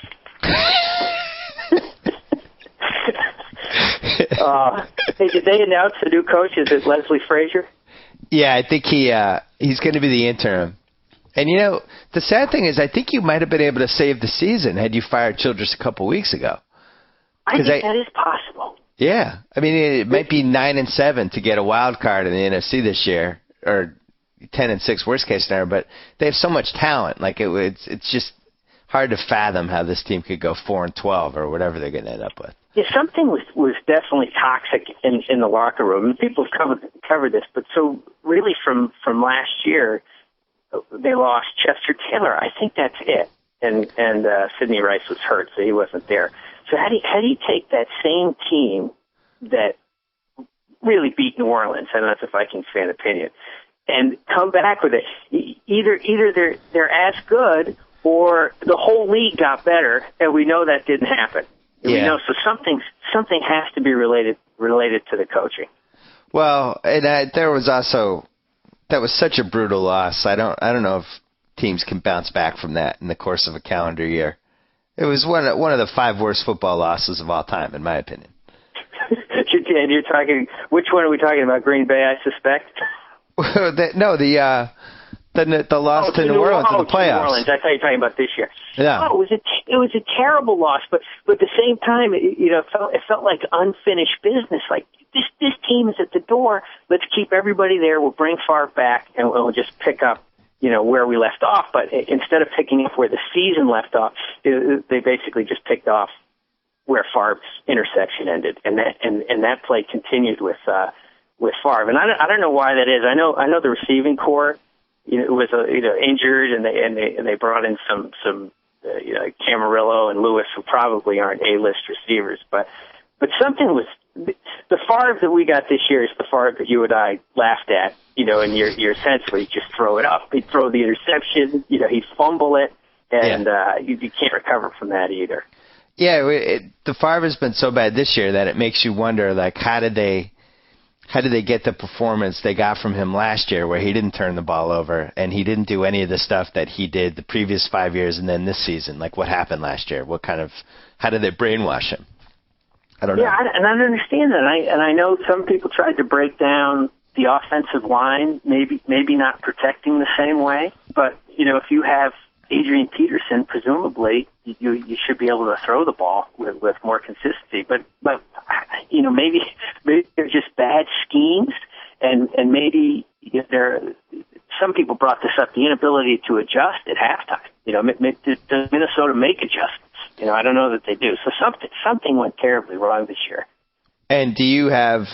Hey, did they announce the new coach? Is it Leslie Frazier? Yeah, I think he's going to be the interim. And, you know, the sad thing is I think you might have been able to save the season had you fired Childress a couple weeks ago. I think that is possible. Yeah. I mean, it might be 9-7 to get a wild card in the NFC this year, or 10-6 worst case scenario, but they have so much talent. Like it's just hard to fathom how this team could go 4-12 or whatever they're going to end up with. Yeah, something was definitely toxic in the locker room, and people have covered this. But so really from last year, they lost Chester Taylor. I think that's it, and Sidney Rice was hurt, so he wasn't there. So how do you take that same team that really beat New Orleans, and that's a Vikings fan opinion, and come back with it? Either they're as good, or the whole league got better, and we know that didn't happen. Yeah. We know, so something has to be related to the coaching. Well, and there was also, that was such a brutal loss. I don't know if teams can bounce back from that in the course of a calendar year. It was one of the 5 worst football losses of all time, in my opinion. And you're talking, which one are we talking about? Green Bay, I suspect. The loss to New Orleans in the playoffs. New Orleans. I thought you were talking about this year. Yeah. Oh, it was a terrible loss, but at the same time, it felt like unfinished business. Like this team is at the door. Let's keep everybody there. We'll bring Favre back, and we'll just pick up, where we left off. But instead of picking up where the season left off, they basically just picked off where Favre's interception ended, and that play continued with Favre. And I don't know why that is. I know the receiving core, was injured, and they brought in some Camarillo and Lewis, who probably aren't A-list receivers, but But something was the Favre that we got this year is the Favre that you and I laughed at, in your sense where he'd just throw it up. He'd throw the interception, he'd fumble it, and you can't recover from that either. Yeah, the Favre has been so bad this year that it makes you wonder, like, how did they get the performance they got from him last year where he didn't turn the ball over and he didn't do any of the stuff that he did the previous 5 years and then this season? Like, what happened last year? How did they brainwash him? I don't know. Yeah, and I don't understand that. And I know some people tried to break down the offensive line, maybe not protecting the same way. But, if you have Adrian Peterson, presumably you should be able to throw the ball with more consistency. But maybe they're just bad schemes, and maybe some people brought this up, the inability to adjust at halftime. Does Minnesota make adjustments? I don't know that they do. So something went terribly wrong this year. And do you have,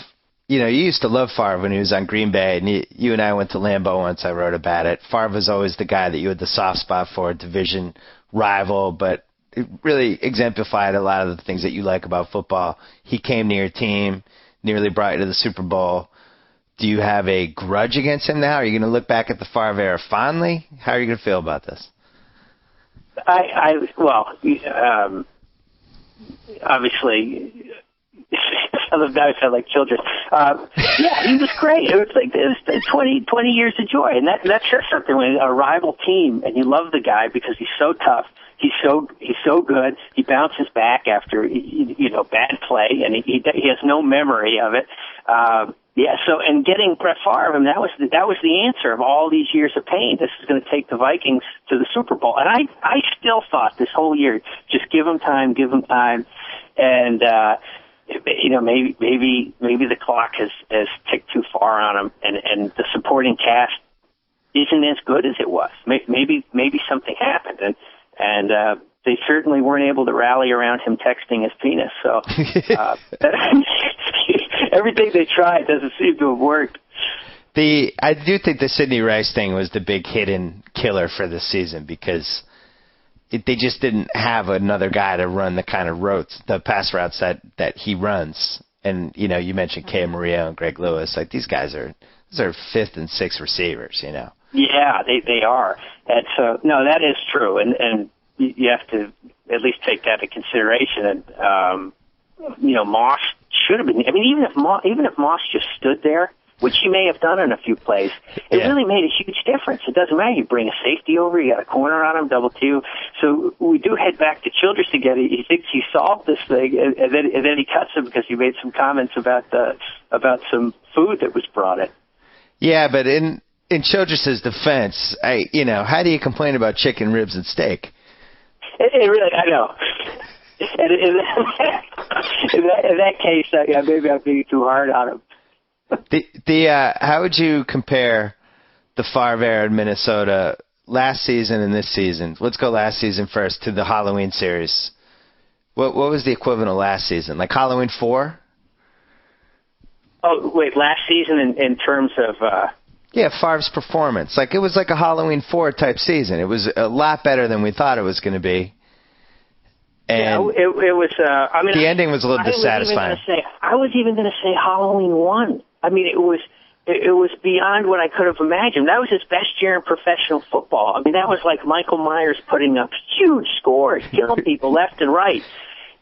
you used to love Favre when he was on Green Bay, and you and I went to Lambeau once. I wrote about it. Favre was always the guy that you had the soft spot for, division rival, but it really exemplified a lot of the things that you like about football. He came to your team, nearly brought you to the Super Bowl. Do you have a grudge against him now? Are you going to look back at the Favre era fondly? How are you going to feel about this? Obviously, I sound like children. Yeah, he was great. It was 20 years of joy, and that says something when a rival team and you love the guy because he's so tough. He's so good. He bounces back after bad play, and he has no memory of it. So and getting Brett Favre, that was the answer of all these years of pain. This is going to take the Vikings to the Super Bowl, and I still thought this whole year, just give him time, and maybe the clock has ticked too far on him, and the supporting cast isn't as good as it was. Maybe something happened, and they certainly weren't able to rally around him texting his penis. So everything they tried doesn't seem to have worked. I do think the Sidney Rice thing was the big hidden killer for this season because they just didn't have another guy to run the kind of the pass routes that he runs. And, you mentioned Kay Murillo and Greg Lewis. Like, these guys are fifth and sixth receivers, Yeah, they are. And so, no, that is true. And you have to at least take that into consideration. And, Moss should have been, even if Moss just stood there, which he may have done in a few plays, it really made a huge difference. It doesn't matter. You bring a safety over, you got a corner on him, double two. So we do head back to Childress again. He thinks he solved this thing, and then he cuts him because he made some comments about some food that was brought in. Yeah, but in Childress's defense, how do you complain about chicken, ribs, and steak? It really, I know. In that case, maybe I'm being too hard on him. How would you compare the Favre era in Minnesota last season and this season? Let's go last season first to the Halloween series. What was the equivalent of last season? Like Halloween 4? Oh, wait, last season in terms of... Favre's performance. Like, it was like a Halloween 4 type season. It was a lot better than we thought it was going to be. And it was... the ending was a little dissatisfying. I was even going to say Halloween 1. It was beyond what I could have imagined. That was his best year in professional football. That was like Michael Myers putting up huge scores, killing people left and right.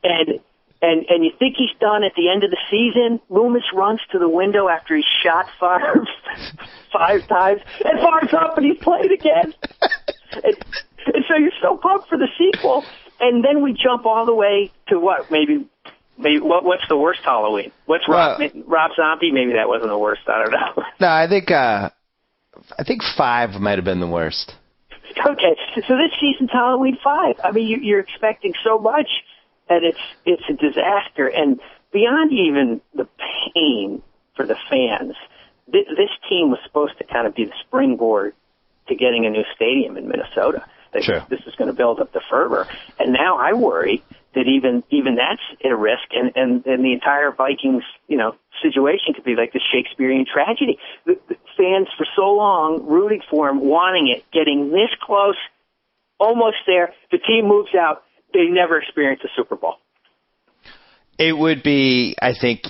And you think he's done at the end of the season. Loomis runs to the window after he shot Favre 5 times, and Favre's up and he's played again. and so you're so pumped for the sequel. And then we jump all the way to what? Maybe what's the worst Halloween? What's Rob Zombie? Maybe that wasn't the worst. I don't know. No, I think 5 might have been the worst. Okay, so this season's Halloween 5. You're expecting so much, and it's a disaster. And beyond even the pain for the fans, this team was supposed to kind of be the springboard to getting a new stadium in Minnesota. Sure. This is going to build up the fervor, and now I worry that even that's at a risk, and the entire Vikings, situation could be like the Shakespearean tragedy. The fans for so long rooting for him, wanting it, getting this close, almost there. The team moves out. They never experience a Super Bowl. It would be, I think,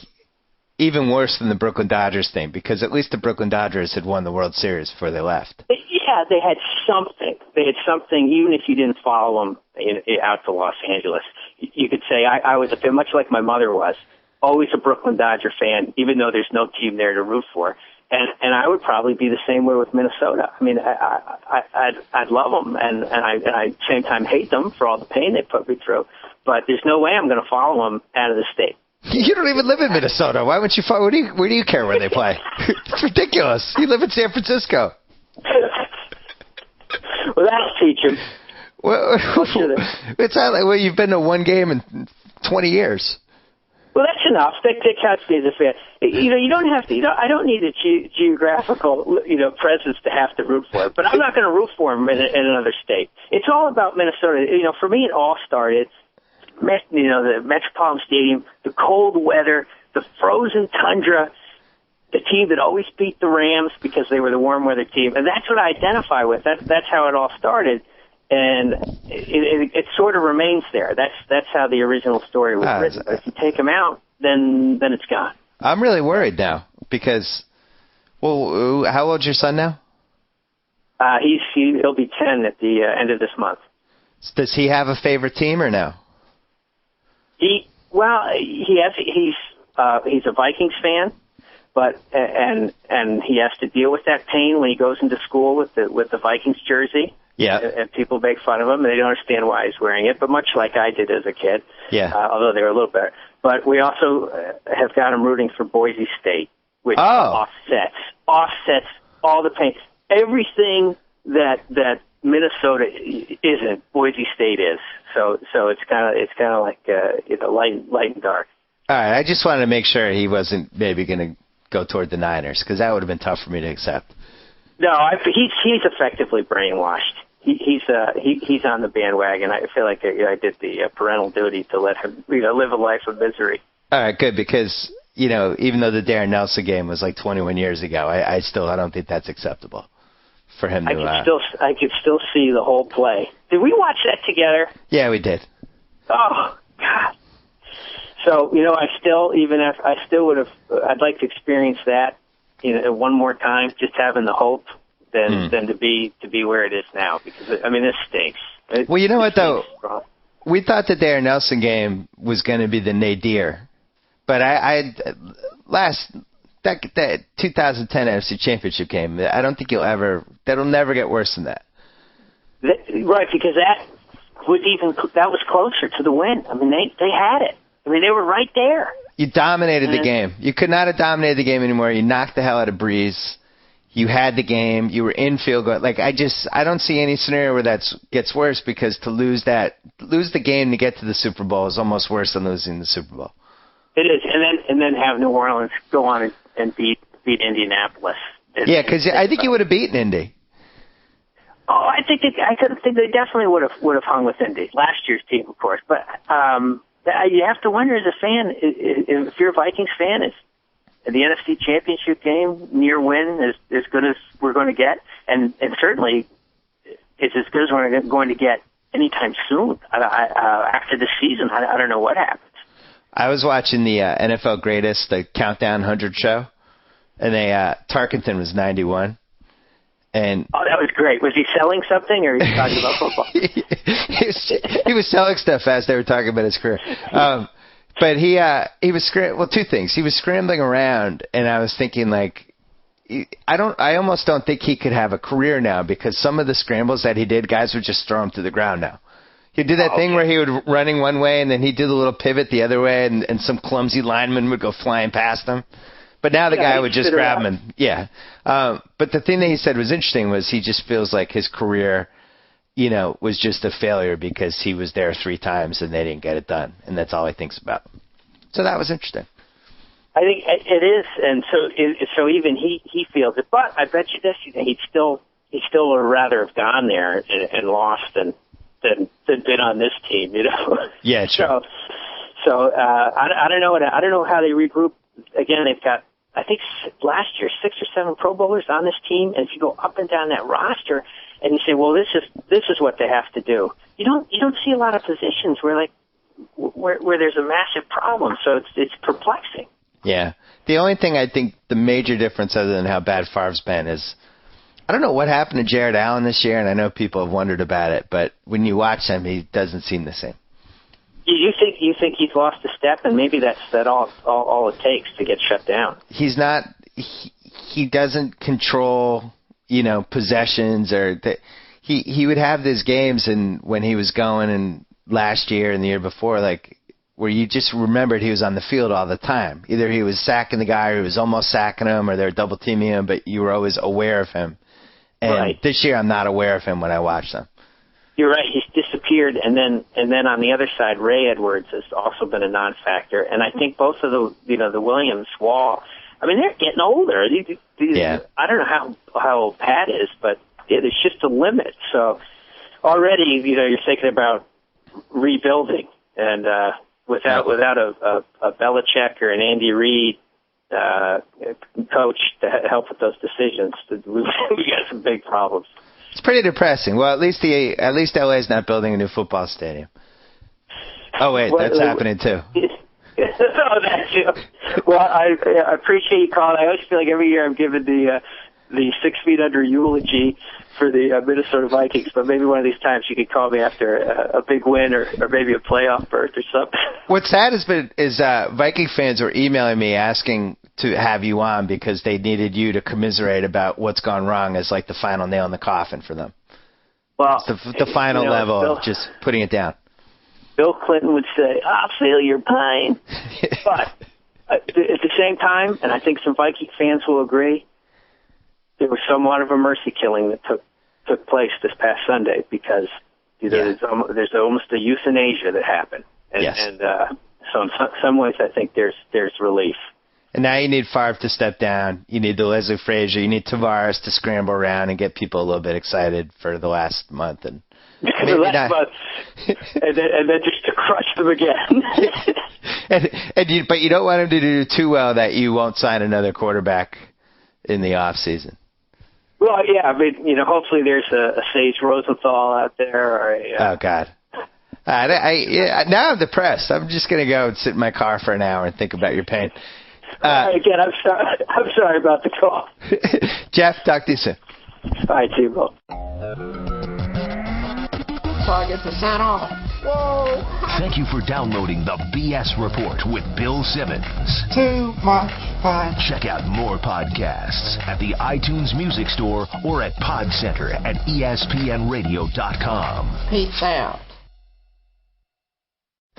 even worse than the Brooklyn Dodgers thing, because at least the Brooklyn Dodgers had won the World Series before they left. Yeah, they had something. They had something, even if you didn't follow them out to Los Angeles. You could say I was a bit much like my mother was, always a Brooklyn Dodger fan, even though there's no team there to root for. And I would probably be the same way with Minnesota. I mean, I'd love them, and I at the same time hate them for all the pain they put me through. But there's no way I'm going to follow them out of the state. You don't even live in Minnesota. Why wouldn't you follow? Where do you care where they play? It's ridiculous. You live in San Francisco. Well, that'll teach him. Well, it's not like you've been to one game in 20 years. Well, that's enough. That counts me as a fan. You don't have to. I don't need a geographical, presence to have to root for it. But I'm not going to root for him in another state. It's all about Minnesota. For me, it all started. The Metropolitan Stadium, the cold weather, the frozen tundra, the team that always beat the Rams because they were the warm weather team, and that's what I identify with. That's how it all started. And it sort of remains there. That's how the original story was written. But if you take them out, then it's gone. I'm really worried now because, how old's your son now? He'll be 10 at the end of this month. Does he have a favorite team or no? He's a Vikings fan, but and he has to deal with that pain when he goes into school with the Vikings jersey. Yeah. And people make fun of him, and they don't understand why he's wearing it, but much like I did as a kid. Yeah. Although they were a little better. But we also have got him rooting for Boise State, which offsets all the pain. Everything that Minnesota isn't, Boise State is. So it's kind of like light and dark. All right. I just wanted to make sure he wasn't maybe going to go toward the Niners, because that would have been tough for me to accept. No, he's effectively brainwashed. He's on the bandwagon. I feel like I did the parental duty to let him live a life of misery. All right, good, because even though the Darren Nelson game was like 21 years ago, I don't think that's acceptable for him to. I could still see the whole play. Did we watch that together? Yeah, we did. Oh God. So I still would have. I'd like to experience that one more time, just having the hope than to be where it is now, because this stinks. Well, you know what though, we thought the Darren Nelson game was going to be the nadir, but that 2010 NFC Championship game, I don't think that'll never get worse than that. Right, because that was closer to the win. They had it. They were right there. You dominated the game. You could not have dominated the game anymore. You knocked the hell out of Breeze. You had the game. You were in field goal. I don't see any scenario where that gets worse, because to lose the game to get to the Super Bowl is almost worse than losing the Super Bowl. It is, and then have New Orleans go on and beat Indianapolis. Yeah, because I think you would have beaten Indy. Oh, I think they definitely would have hung with Indy, last year's team, of course. But you have to wonder, as a fan, if you're a Vikings fan, is the NFC Championship game near win as good as we're going to get, and certainly it's as good as we're going to get anytime soon. After the season, I don't know what happens. I was watching the NFL Greatest, the Countdown 100 show, and Tarkenton was 91. And that was great. Was he selling something, or was he talking about football? he was selling stuff as they were talking about his career. But he was two things. He was scrambling around, and I was thinking, I almost don't think he could have a career now, because some of the scrambles that he did, guys would just throw him to the ground now. He did that thing where he would running one way, and then he'd do the little pivot the other way, and some clumsy lineman would go flying past him. But now the guy would just grab him. Yeah. But the thing that he said was interesting was he just feels like his career, was just a failure because he was there 3 times and they didn't get it done. And that's all he thinks about. So that was interesting. I think it is. And so even he feels it. But I bet you this, he'd still would rather have gone there and lost than been on this team, Yeah, sure. So I don't know. I don't know how they regroup. Again, they've got, I think last year, 6 or 7 Pro Bowlers on this team, and if you go up and down that roster, and you say, well, this is what they have to do. You don't see a lot of positions where where there's a massive problem. So it's perplexing. Yeah. The only thing I think the major difference, other than how bad Favre's been, is I don't know what happened to Jared Allen this year, and I know people have wondered about it, but when you watch him, he doesn't seem the same. You think he's lost a step, and maybe that's all it takes to get shut down. He's not. He doesn't control, possessions or he would have these games, and when he was going and last year and the year before, like where you just remembered he was on the field all the time. Either he was sacking the guy, or he was almost sacking him, or they were double teaming him, but you were always aware of him. And right. This year, I'm not aware of him when I watch them. You're right. He's disappeared, and then on the other side, Ray Edwards has also been a non-factor. And I think both of the Williams, Wall, I mean, they're getting older. Yeah. I don't know how old Pat is, but there's just a limit. So already, you're thinking about rebuilding, and without a Belichick or an Andy Reid coach to help with those decisions, we got some big problems. It's pretty depressing. Well, at least LA is not building a new football stadium. Oh wait, that's happening too. Oh, that's you. Well, I appreciate you calling. I always feel like every year I'm giving the 6 feet under eulogy for the Minnesota Vikings, but maybe one of these times you could call me after a big win or maybe a playoff berth or something. What's sad is Viking fans were emailing me asking to have you on because they needed you to commiserate about what's gone wrong as like the final nail in the coffin for them. Well, the final level of just putting it down. Bill Clinton would say, "I'll feel your pain," but at the same time, and I think some Viking fans will agree, there was somewhat of a mercy killing that took place this past Sunday because there's almost a euthanasia that happened, and so in some ways I think there's relief. And now you need Favre to step down. You need the Leslie Frazier. You need Tavares to scramble around and get people a little bit excited for the last month and the last month, and then just to crush them again. But you don't want him to do too well that you won't sign another quarterback in the off season. Well, yeah, I mean, hopefully there's a Sage Rosenthal out there. Or oh God. Now I'm depressed. I'm just going to go and sit in my car for an hour and think about your pain. Again, I'm sorry about the call. Geoff, talk to you soon. All right, T-Bo. So I get to sign off. Whoa! Thank you for downloading the BS Report with Bill Simmons. Too much fun. Check out more podcasts at the iTunes Music Store or at PodCenter at ESPNRadio.com. Peace out.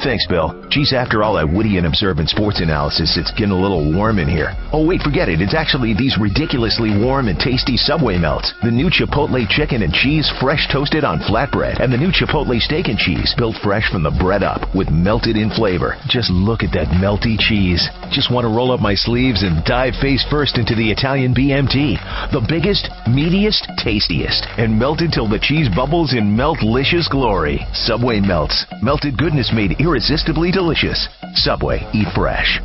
Thanks, Bill. Geez, after all that witty and observant sports analysis, it's getting a little warm in here. Oh, wait, forget it. It's actually these ridiculously warm and tasty Subway melts. The new Chipotle chicken and cheese fresh toasted on flatbread. And the new Chipotle steak and cheese built fresh from the bread up with melted in flavor. Just look at that melty cheese. Just want to roll up my sleeves and dive face first into the Italian BMT. The biggest, meatiest, tastiest. And melted till the cheese bubbles in meltlicious glory. Subway melts. Melted goodness made irresistibly delicious. Subway, eat fresh.